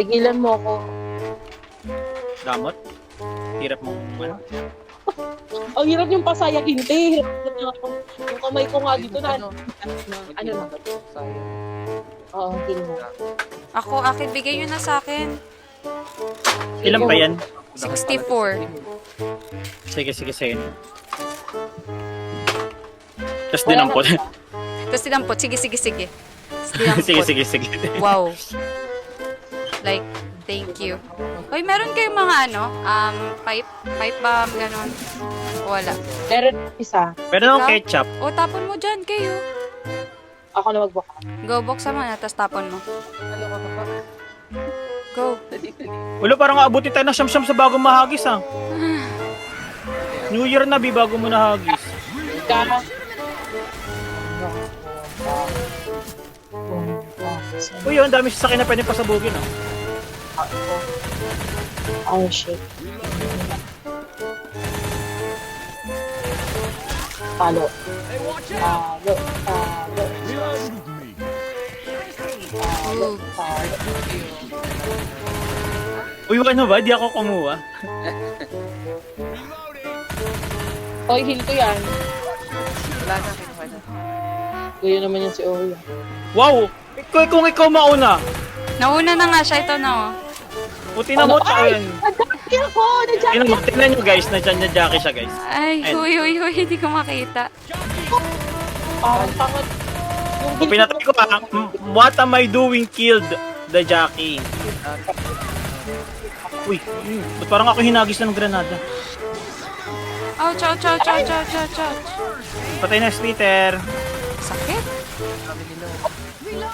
Tigilan mo ako. Damot? Hirap mong ano? Ang hirap yung pasayagin, te. Hirap na ako. Yung kamay ko nga dito na. Ano na? Sayang. Oo, tingin mo. Ako, akin, bigay nyo na sa akin. Ilan pa yan? 64. Sige, sa'yo. Tapos dinampot. Tapos dinampot. Sige. Sige. Sige. Wow. Like, thank you. Hoy, meron kayong mga pipe bomb, ganon. Wala. Meron isa. Meron akong ketchup. O, tapon mo dyan, kayo. Ako na magbuka. Go, buksan mo na, tapos tapon mo. Go. Wala, parang aabutin tayo ng siyam-siyam sa bagong mahagis, ha? New Year na, bago mo nahagis. Ka. Uy, ang dami sasakyan na pwede pasabugin, ha? Oh, shit. Palo. Ooh. Uy, ano ba? Di ako kumuha. Hoy, heal ko yan. Wala na, kinuha na. Gaya naman yan si Oya. Wow! Kung ikaw mauna. Nauna na nga siya, ito na, oh. Puti na mo, tsaka yan. Nag-jacky ako! Nag-jacky! Tingnan nyo, guys. Nandiyan na Jackie siya, guys. Ay, Ayun. huy, hindi ko makita. Pangat. Kung pinatay ko, ha? What am I doing killed the Jackie? Uy, ba't parang ako hinagis na ng granada? Oh, chow. Patay na, Splitter. Sakit.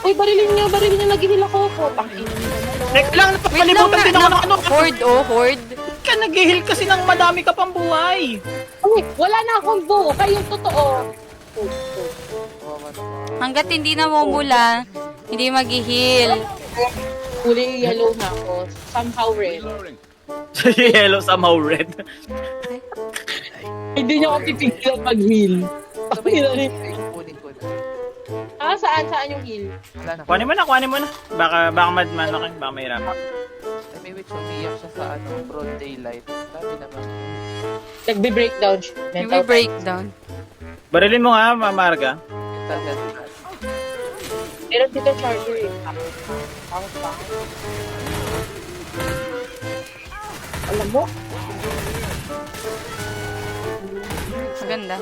Uy, barilin niyo, nag-heal ako. Putang-ina niyo. Teka lang, Wait lang napapalibutan din ako ng ano. Horde, horde. Ka nag-heal kasi ng madami ka pang buhay. Uy, wala na akong buo. Kayong totoo. Hanggat hindi na mumula, hindi mag-heal. Huli yellow na ako. Somehow red. Yellow, somehow red. Hindi niyo ako pipigilan mag-heal. Kunin ko na. Saan yung heal? Wala na. Kuhanin mo na. Baka madman ako, baka mahirap. Ay, may witch umiyak siya sa broad daylight. Sabi naman. Nagbe-breakdown siya. May breakdown. Barilin mo nga, Marga. Mental health na. Pero dito charger eh. Takot pa. Alam mo? Maganda.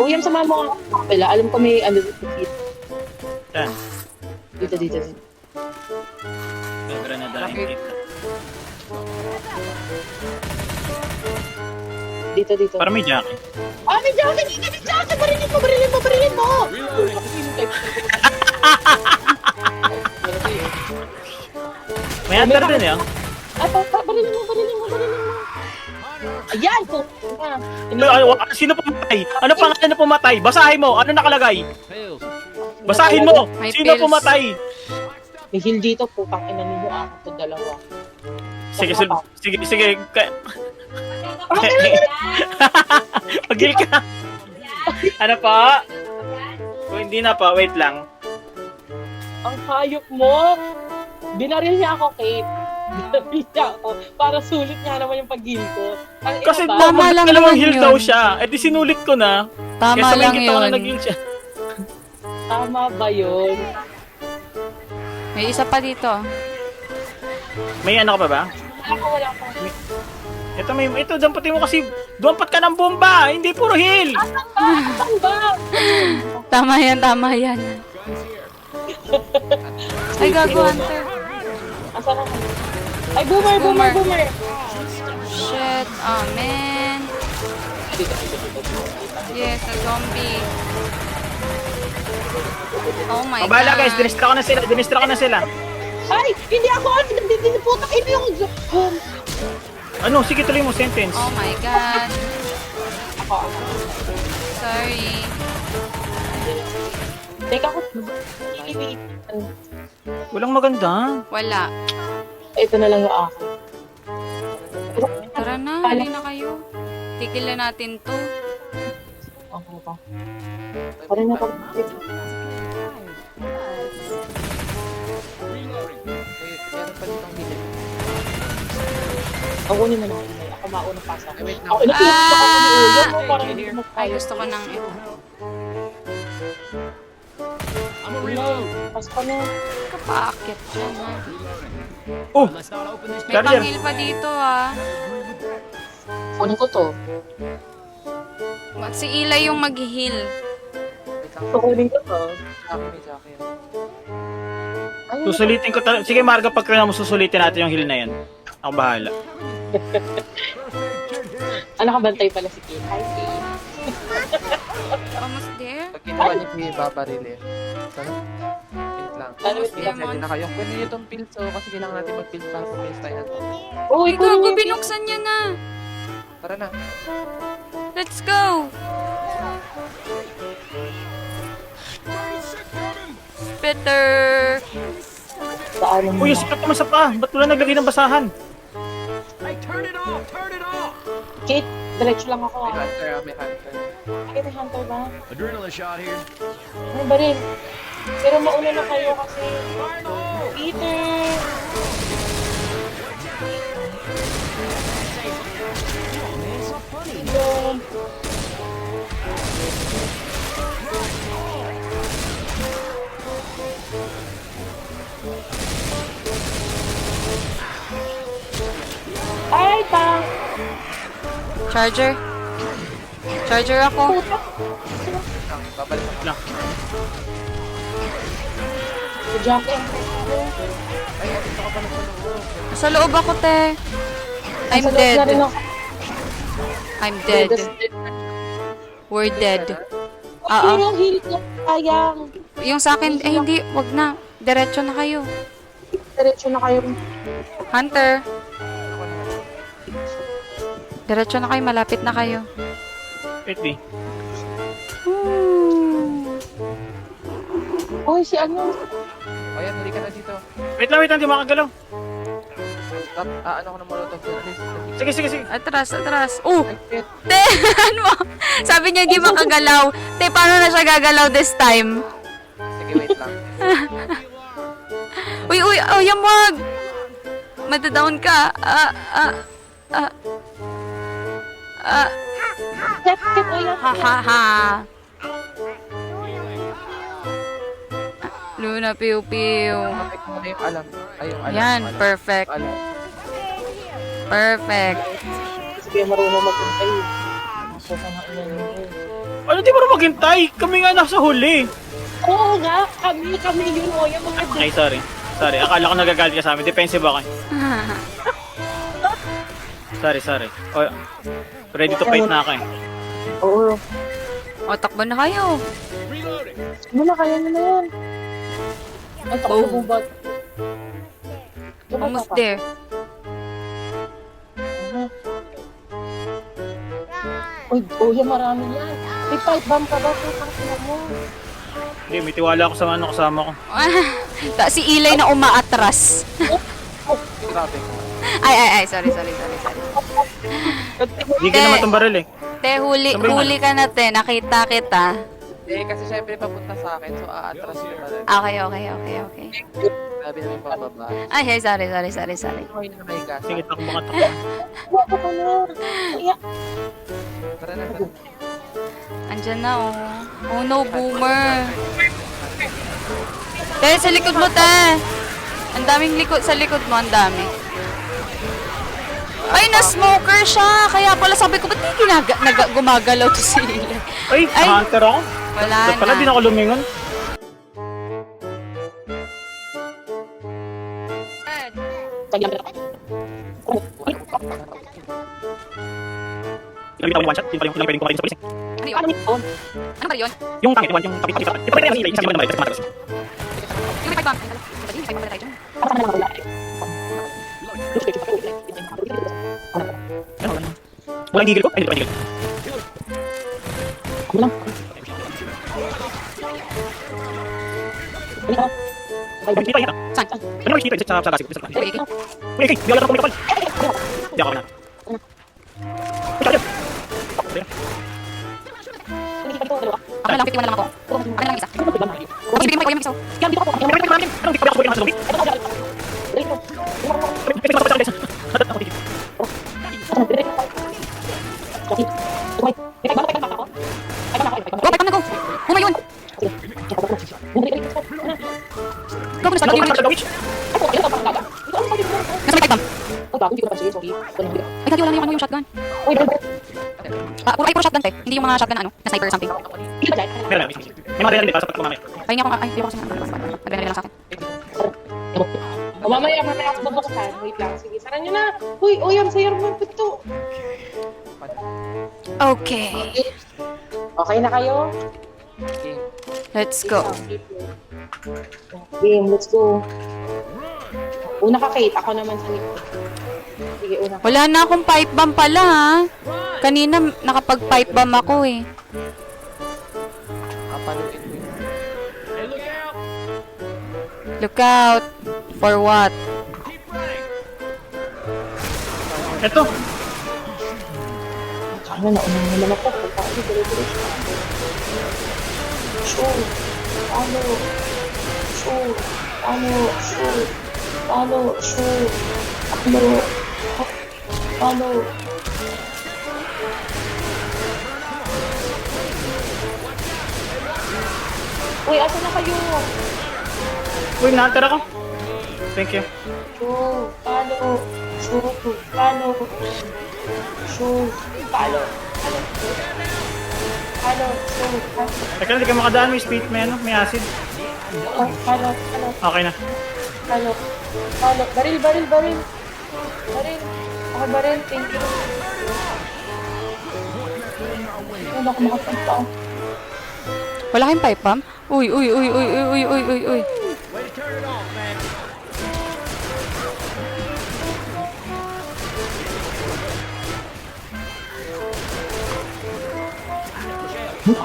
Uy, yan sa mga kapila. Alam ko may ano dito. Yan. Dito. May granada na yung kita. Dito. Para may Jackie. May Jackie! Barilin mo! May hunter din eh. Barilin mo! Ayan! Sino pumatay? Ano pangalan na pumatay? Basahin mo. Ano nakalagay? Basahin mo. May Sino pills. pumatay? May heal dito po. Pakina ninyo ako to dalawa. Sige. Pagil ka. Ano pa? Kung hindi na pa, wait lang. Ang hayop mo! Binaril niya ako, Kate. Binaril niya ako. Para sulit niya naman yung pag-heal ko. Ang ina Kasi ba? Tama lang dalawang naman heal yun. daw siya. Eh di sinulit ko na. Tama Kesa lang kita ko na yun. nag-heal siya. Tama ba yun? May isa pa dito. May ano ka pa ba? Wala ko. Ito, dampatin mo kasi dumpat ka ng bomba. Hindi puro heal. Saan ba? Tama yan. Ay, gago, Hunter. Asan ako? Ay, boomer! Shit, man. Yes, a zombie. Oh my god. Mabala guys, dinistra ko na sila. Ay! Hindi ako! Putak ino yung... Ano? Sige, tuloy mo sentence. Oh my god. Sorry. Teka ko. Walang maganda. Wala. Ito na lang yung ako. Tara na, hali na kayo. Tigil na natin to. Okay pa. Parang Ang unin mo na Inay. Ako mauna pasa. Ay, wait lang. Ako inapilit ako ni Uyo mo. Parang hindi mo Ay, kaya. gusto ko ng ito. Inay, pas ka na. Kapaakit siya na. Oh! May Carrier. panghil pa dito ah. Kunin ko to. Si Eli yung mag-heal. Wait lang. Kunin ko to. May Jackie. Ayun. Susulitin ko talaga. Sige, Marga, pagka mo susulitin natin yung heal na yan. Ako bahala. Ano ka bantay pala si Kate? Hi, Kate. Almost there? Pag kinuha niyo yung babarilin. Sana? Wait lang. Ano wait Sige, lang? pwede na kayo. Kunin niyo itong pills, oh, kasi kailangan natin mag-pills para sa-pills tayo na to. Uy, Ay, kunin gago, mo yung binuksan niya na. Tara na. Let's go. Spitter. Saan mo? Uy, sikat naman sa pa. Ba't wala naglagay ng basahan? Kate, diretso lang ako May ah. hunter, may hunter. Ay, may hunter ba? Adrenaline shot here. Ano ba rin? Pero mauna na kayo kasi. Peter! Yun. Ay, tang! Charger. Charger ako. Babalik ako. Lang. Si Jackie. Ay, dito ka pala sa loob. Sa loob ako, te. I'm Nasa loob na rin dead. ako. I'm dead. We're dead. Okay, Oo. yung heal ko. Sayang. Yung sa akin, eh hindi, wag na. Diretso na kayo. Diretso na kayo. Hunter. Diretso na kayo, malapit na kayo. Wait, B. Uy, si ano? Ayan, hindi ka na dito. Wait lang, di makagalaw. Ano ko na molotov doon. Please. Sige, sige, sige. Atras, atras. Oh! Ay, shit. Te, ano mo? Sabi niya di makagalaw. Te, paano na siya gagalaw this time? Sige, wait lang. Uy, uy, oh, yung wag! Madadown ka. Kit, uy, Ha, ha, ha. Luna, piu, piu. Kapit mo na yung alam. Ay, yung alam. Yan, alam. perfect. Alam. Perfect. sige, marunong magpuntay. So, sana yun. Ano, di mo na maghintay? Kami nga nasa huli. Oo nga, kami yun o, yung mga Ay, sorry. Sorry, akala ko nagagalit ka sa amin. Defensive ako. Sorry. Oh, ready to fight na ako eh. Oo. O, takbo na kayo. Ano na, kaya nyo na yan. Ay, takbo Boom. mo ba? Almost there. Uy, yung marami yan. May pipe bomb ka ba? Putang ina mo. Hindi, may tiwala ako sa ano kasama ko. Si Eli na umaatras. Grabe. Ay, sorry. Hindi ka naman itong baril eh. Te, huli ka na, te. Nakita kita. Eh, kasi syempre papunta sa akin, so aatras ko talaga. Okay. Grabe naman pababa. Ay, sorry. Okay na may gas. Sige, takbo ka, takbo. Wala ka na. Kaya, Tara na. Andyan na, oh. Oh no, boomer. Te, sa likod mo, te. Ang daming likod, sa likod mo, ang dami. Ay, na-smoker siya. Kaya pala sabi ko, ba't di gumagalaw to si Eli? Ay, Ay. hunter ako. Wala Ba't pala di na. na ako lumingon? Ilang ako one shot, yun pala yung pwedeng kumain sa polis eh. Ano yun? ano yun? Ano ba yun? Yung tangit, yung tapit. Ito pwede yung hilay, isang naman naman. Yung may fight bomb. Yung may fight bomb na tayo dyan. Ano ka na lang wala? Walang gigil ko? Ay, hindi pa gigil. Ano lang? Ano ka? Ay, kita yata. Saan? Ano may kita sa gasip? Uy, okay. Uy, okay, di ako lang kumikapal. Di ako na. Uy, kaya. Ako na lang, 51 na lang ako. Ako na lang isa. Isipin mo, ikaw yung isa. Yan, dito ako. Anong hindi pa ako sa zombie? Dito ako. Pwede pa sa zombie? mo yun! Gago na Ano start. ka witch? Nasa may pipe bomb. Ay, gagi, wala na yung ano yung shotgun. Puro shotgun, te. Hindi yung mga shotgun na ano, na sniper or something. Meron. May mga rin din para sa pagkumamay. Pahinga ko nga, ay, hindi ako kasi nag-render lang sa akin. Mamaya ako babuksan. Wait lang. Sige, sara nyo na. Uy, ang sayar mo yung pinto. Okay, Okay na kayo? Game. let's go. Game, let's go. Una ka, Kate. Ako naman sa likod. Sige, una ka. Wala na akong pipe bomb pala, ha? Kanina, nakapag-pipe bomb ako, eh. Kapaluin mo yun. Look out. For what? Ito. Sana nauna naman ako. Pagkakali, dire-diretso. Sure. Ano? Sure. Ano? Sure. Ano? Sure. Ano? Ano? Uy, asa na kayo? Uy, na-hunter ako. Thank you. Sure. Ano? Sure. Ano? Sure. Ano? Ano? Sure. Teka lang, di ka makadaan. May speed, may acid. Ano? Okay na. Ano? Baril. Baril. Okay, baril. Thank you. Ano ako makapagpa? Wala kayong pipe bomb? Uy.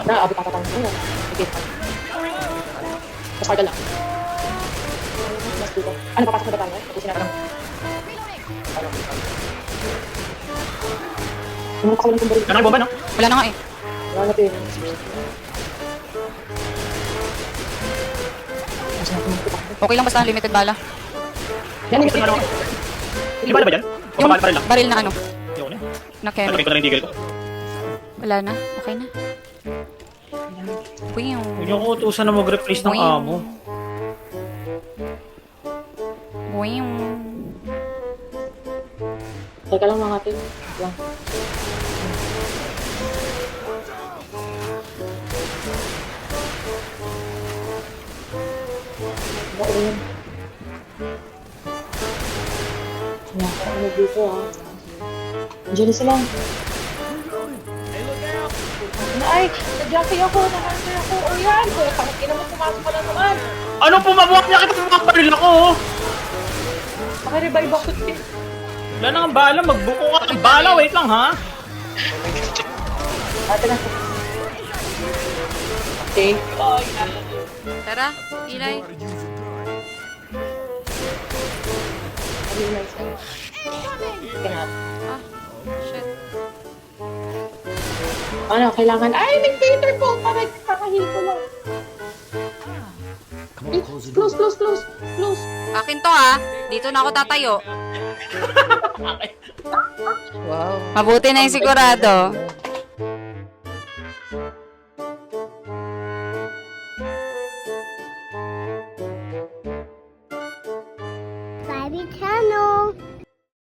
Abot ako pang ano. Sige. Pasparta lang. Mas dito. Ano, papasok na ba tayo? Tapusin natin. Ano pa ko lang baril? Ano yung bomba, no? Wala na nga, eh. Wala na din. Mas natin magpupak. Okay lang basta limited bala. Yan, Gusto mo ano? Hindi ba dyan? O Yung pa rin lang? baril na ano, Yun eh. na chem. Talagay ko na rin digil ko. Wala na, okay na. Uy, Huwag niyo ko utusan na mag-replace ng ammo. Teka lang mga tin. Lang. Ba yun? Ano dito ah? Diyan na sila. Ay, nag-jumpy ako, nag-answer ako. O yan, kaya pangit mo pumasok ka na naman. Ano pumabuhat niya kita pumabaril ako? Oh? Paki-revive ako. Wala na ang bala, magbuko ka ng bala. Wait lang ha. Ate na. Thank you. Oh, yan. Tara, Ilay. Ano yung nice na? Kaya Ah, shit. ano, kailangan, ay, may painter po, para kakahil ko lang. Close. Akin to, ha. Dito na ako tatayo. Wow. Mabuti na yung sigurado. Baby channel.